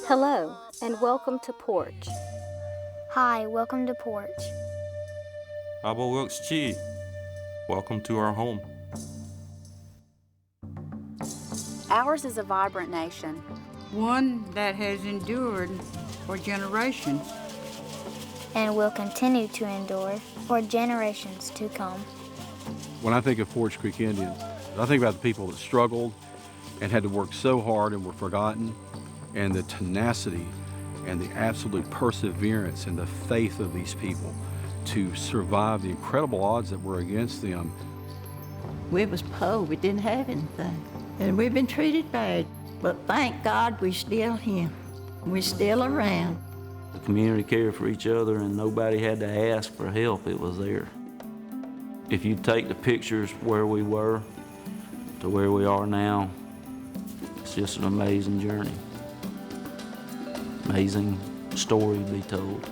Hello, and welcome to Poarch. Hi, welcome to Poarch. Chi. Welcome to our home. Ours is a vibrant nation. One that has endured for generations. And will continue to endure for generations to come. When I think of Poarch Creek Indians, I think about the people that struggled and had to work so hard and were forgotten, and the tenacity and the absolute perseverance and the faith of these people to survive the incredible odds that were against them. We was poor, we didn't have anything, and we've been treated bad, but thank God we still here. We're still around. The community cared for each other and nobody had to ask for help, it was there. If you take the pictures where we were to where we are now, it's just an amazing journey. Amazing story to be told.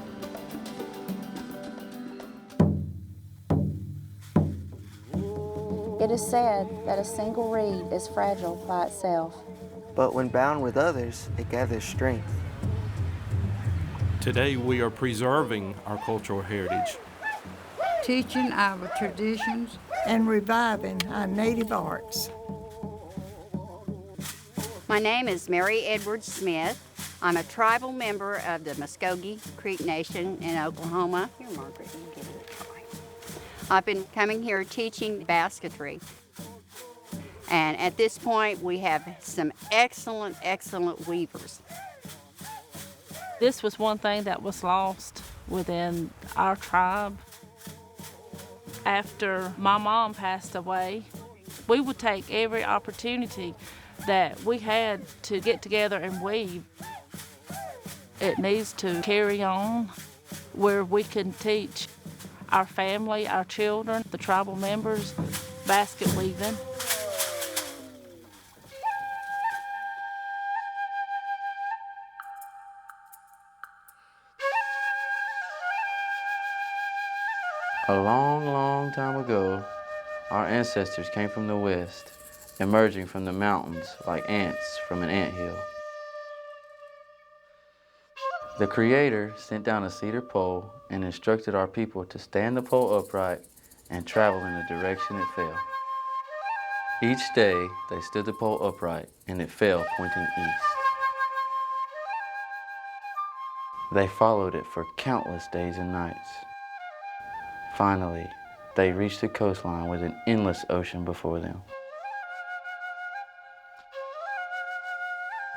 It is said that a single reed is fragile by itself. But when bound with others, it gathers strength. Today we are preserving our cultural heritage. Teaching our traditions And reviving our native arts. My name is Mary Edwards Smith. I'm a tribal member of the Muskogee Creek Nation in Oklahoma. Here, Margaret, you give it a try. I've been coming here teaching basketry. And at this point, we have some excellent weavers. This was one thing that was lost within our tribe. After my mom passed away, we would take every opportunity that we had to get together and weave. It needs to carry on where we can teach our family, our children, the tribal members, basket weaving. A long time ago, our ancestors came from the west, emerging from the mountains like ants from an anthill. The Creator sent down a cedar pole and instructed our people to stand the pole upright and travel in the direction it fell. Each day, they stood the pole upright and it fell pointing east. They followed it for countless days and nights. Finally, they reached the coastline with an endless ocean before them.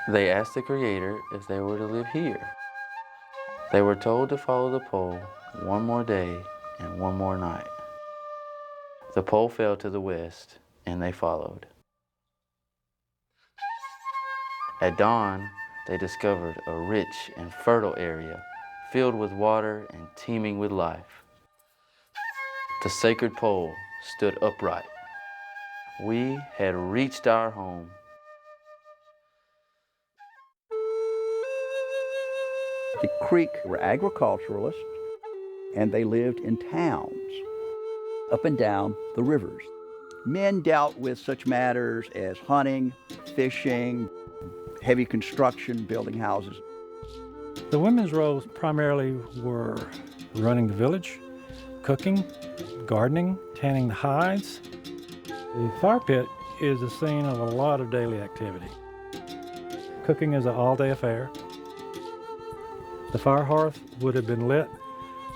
They asked the Creator if they were to live here. They were told to follow the pole one more day and one more night. The pole fell to the west, and they followed. At dawn, they discovered a rich and fertile area filled with water and teeming with life. The sacred pole stood upright. We had reached our home. The Creek were agriculturalists, and they lived in towns up and down the rivers. Men dealt with such matters as hunting, fishing, heavy construction, building houses. The women's roles primarily were running the village, cooking, gardening, tanning the hides. The fire pit is the scene of a lot of daily activity. Cooking is an all-day affair. The fire hearth would have been lit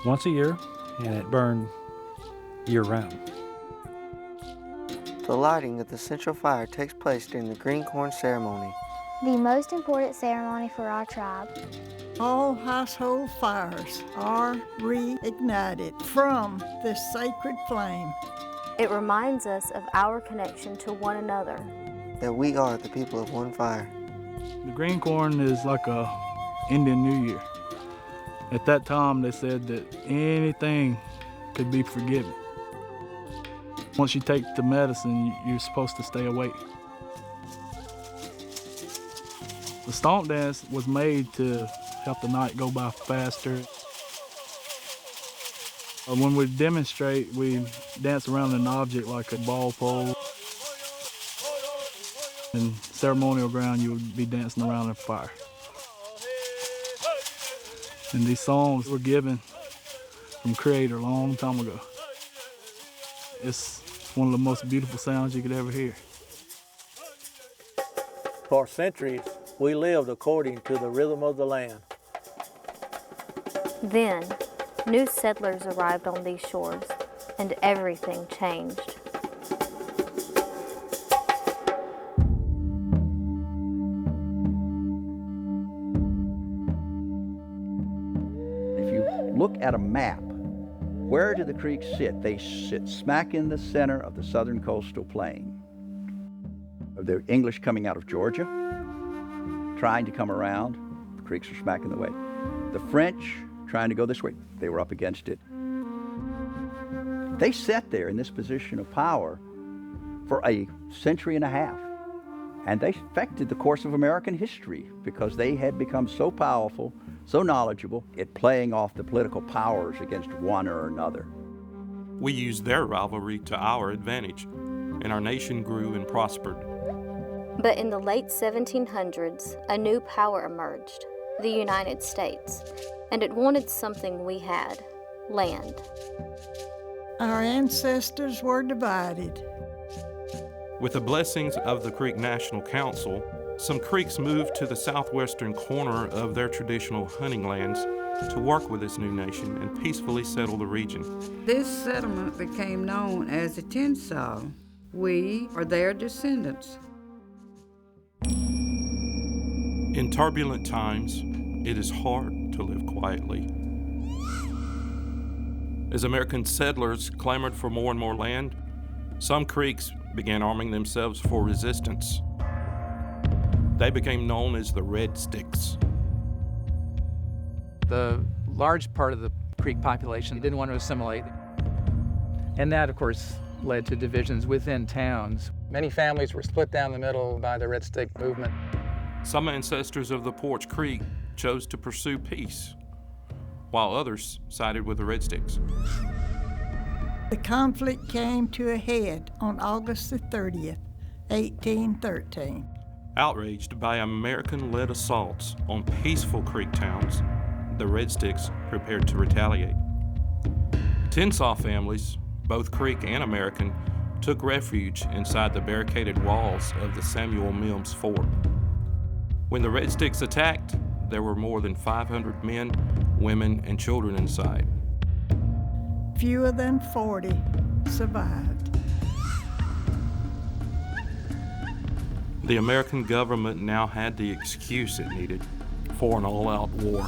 once a year, and it burned year-round. The lighting of the central fire takes place during the green corn ceremony. The most important ceremony for our tribe. All household fires are reignited from this sacred flame. It reminds us of our connection to one another. That we are the people of one fire. The green corn is like a Indian New Year. At that time, they said that anything could be forgiven. Once you take the medicine, you're supposed to stay awake. The stomp dance was made to help the night go by faster. When we demonstrate, we dance around an object like a ball pole. In ceremonial ground, you would be dancing around a fire. And these songs were given from Creator a long time ago. It's one of the most beautiful sounds you could ever hear. For centuries, we lived according to the rhythm of the land. Then, new settlers arrived on these shores, and everything changed. If you look at a map, where do the creeks sit? They sit smack in the center of the southern coastal plain. The English coming out of Georgia, trying to come around, the creeks are smack in the way. The French trying to go this way, they were up against it. They sat there in this position of power for a century and a half, and they affected the course of American history because they had become so powerful, so knowledgeable at playing off the political powers against one or another. We used their rivalry to our advantage, and our nation grew and prospered. But in the late 1700s, a new power emerged, the United States, and it wanted something we had, land. Our ancestors were divided. With the blessings of the Creek National Council, some Creeks moved to the southwestern corner of their traditional hunting lands to work with this new nation and peacefully settle the region. This settlement became known as the Tensaw. We are their descendants. In turbulent times, it is hard to live quietly. As American settlers clamored for more and more land, some Creeks began arming themselves for resistance. They became known as the Red Sticks. The large part of the Creek population didn't want to assimilate. And that, of course, led to divisions within towns. Many families were split down the middle by the Red Stick movement. Some ancestors of the Poarch Creek chose to pursue peace, while others sided with the Red Sticks. The conflict came to a head on August the 30th, 1813. Outraged by American-led assaults on peaceful Creek towns, the Red Sticks prepared to retaliate. Tensaw families, both Creek and American, took refuge inside the barricaded walls of the Samuel Mims Fort. When the Red Sticks attacked, there were more than 500 men, women, and children inside. Fewer than 40 survived. The American government now had the excuse it needed for an all-out war.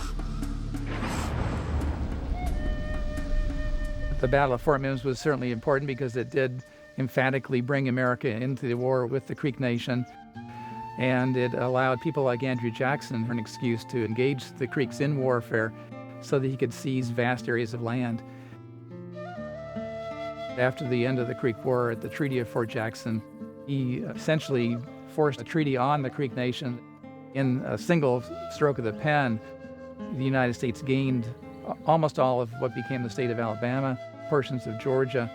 The Battle of Fort Mims was certainly important because it did emphatically bring America into the war with the Creek Nation. And it allowed people like Andrew Jackson an excuse to engage the Creeks in warfare so that he could seize vast areas of land. After the end of the Creek War at the Treaty of Fort Jackson, he essentially forced a treaty on the Creek Nation. In a single stroke of the pen, the United States gained almost all of what became the state of Alabama, portions of Georgia,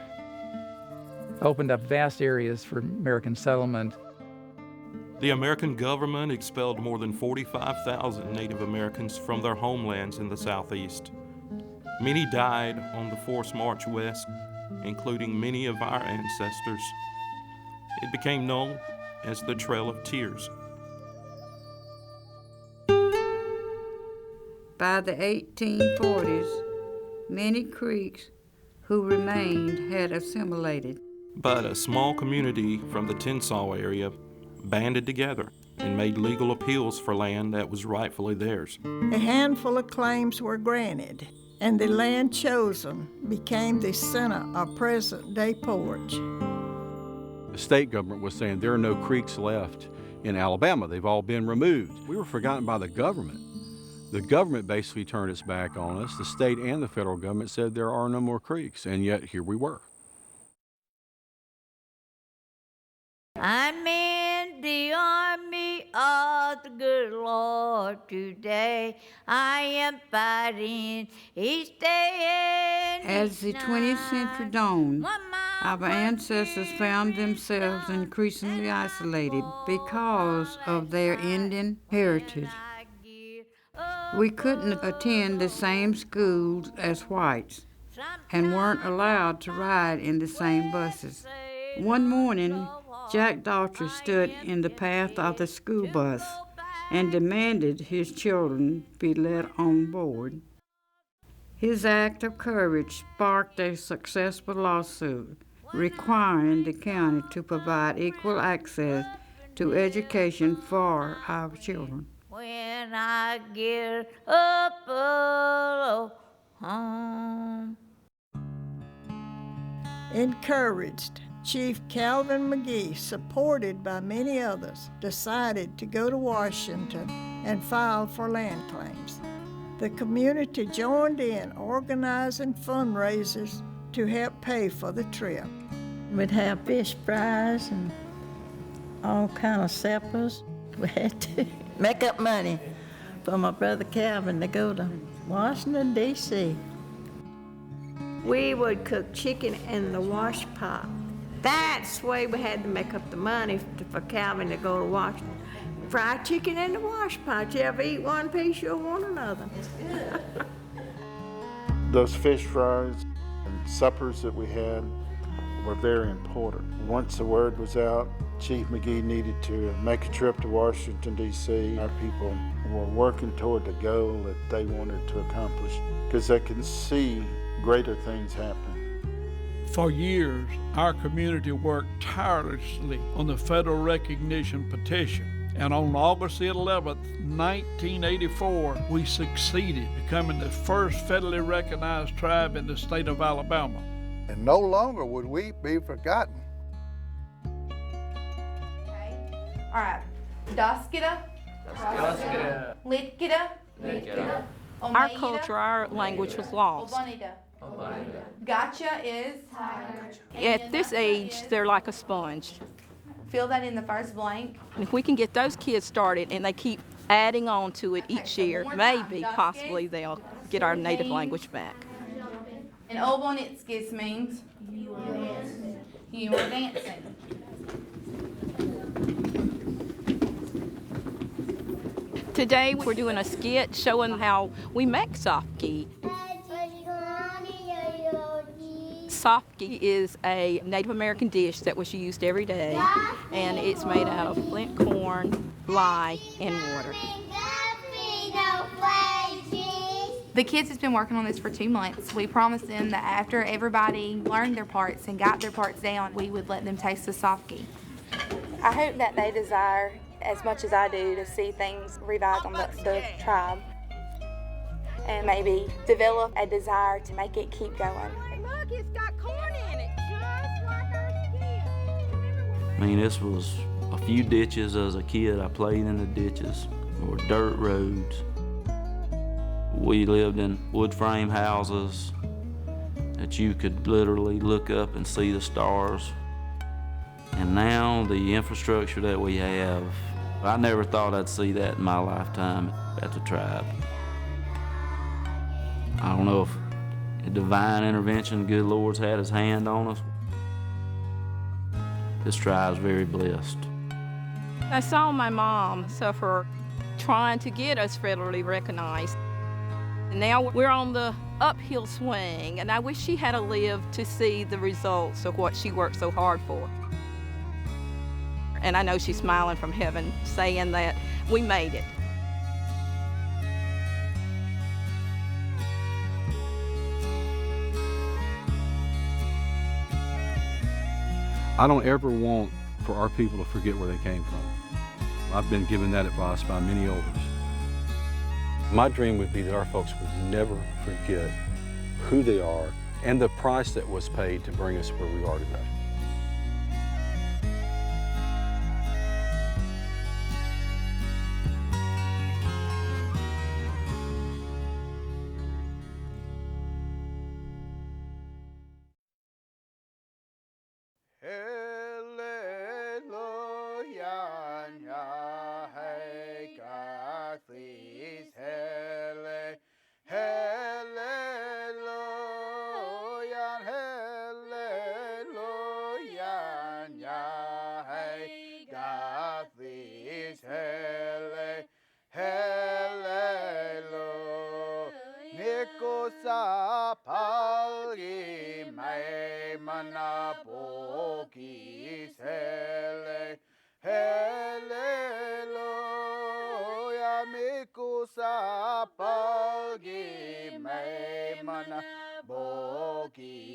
opened up vast areas for American settlement. The American government expelled more than 45,000 Native Americans from their homelands in the Southeast. Many died on the forced march west, including many of our ancestors. It became known as the Trail of Tears. By the 1840s, many Creeks who remained had assimilated. But a small community from the Tensaw area banded together and made legal appeals for land that was rightfully theirs. A handful of claims were granted, and the land chosen became the center of present-day Poarch. The state government was saying there are no creeks left in Alabama. They've all been removed. We were forgotten by the government. The government basically turned its back on us. The state and the federal government said there are no more creeks, and yet here we were. I'm in the army of the good Lord today. I am fighting each day and As the 20th century dawned, our ancestors found themselves increasingly isolated because of their Indian heritage. oh, We couldn't attend the same schools as whites and weren't allowed to ride in the same buses. One morning, Jack Daughtry stood in the path of the school bus and demanded his children be let on board. His act of courage sparked a successful lawsuit requiring the county to provide equal access to education for our children. When I get up home. Encouraged, Chief Calvin McGee, supported by many others, decided to go to Washington and file for land claims. The community joined in organizing fundraisers to help pay for the trip. We'd have fish fries and all kind of suppers. We had to make up money for my brother Calvin to go to Washington, D.C. We would cook chicken in the wash pot. That's the way we had to make up the money for Calvin to go to Washington. Fried chicken in the wash pot. You ever eat one piece, you'll want another. Those fish fries and suppers that we had were very important. Once the word was out, Chief McGee needed to make a trip to Washington, D.C. Our people were working toward the goal that they wanted to accomplish because they can see greater things happen. For years, our community worked tirelessly on the federal recognition petition. And on August the 11th, 1984, we succeeded, becoming the first federally recognized tribe in the state of Alabama. And no longer would we be forgotten. Okay. All right. Daskida. Litkida. Our culture, our language was lost. Gotcha is? At this age, they're like a sponge. Fill that in the first blank. And if we can get those kids started and they keep adding on to it each year, maybe, possibly, they'll get our native language back. And Obonitskis means? You are dancing. Today we're doing a skit showing how we make sofki. Sofki is a Native American dish that was used every day, and it's made out of flint corn, lye, and water. The kids has been working on this for 2 months. We promised them that after everybody learned their parts and got their parts down, we would let them taste the sofki. I hope that they desire, as much as I do, to see things revived on the tribe and maybe develop a desire to make it keep going. Look, it's got corn in it, just like our skin. I mean, this was a few ditches as a kid. I played in the ditches. There were dirt roads. We lived in wood frame houses that you could literally look up and see the stars. And now the infrastructure that we have, I never thought I'd see that in my lifetime at the tribe. I don't know if divine intervention, good Lord's had his hand on us. This tribe's very blessed. I saw my mom suffer trying to get us federally recognized. And now we're on the uphill swing, and I wish she had lived to see the results of what she worked so hard for. And I know she's smiling from heaven, saying that we made it. I don't ever want for our people to forget where they came from. I've been given that advice by many elders. My dream would be that our folks would never forget who they are and the price that was paid to bring us where we are today. Hallelujah, hallelujah. mana pokis hele. Hallelujah, miku sa pag-imay mana boki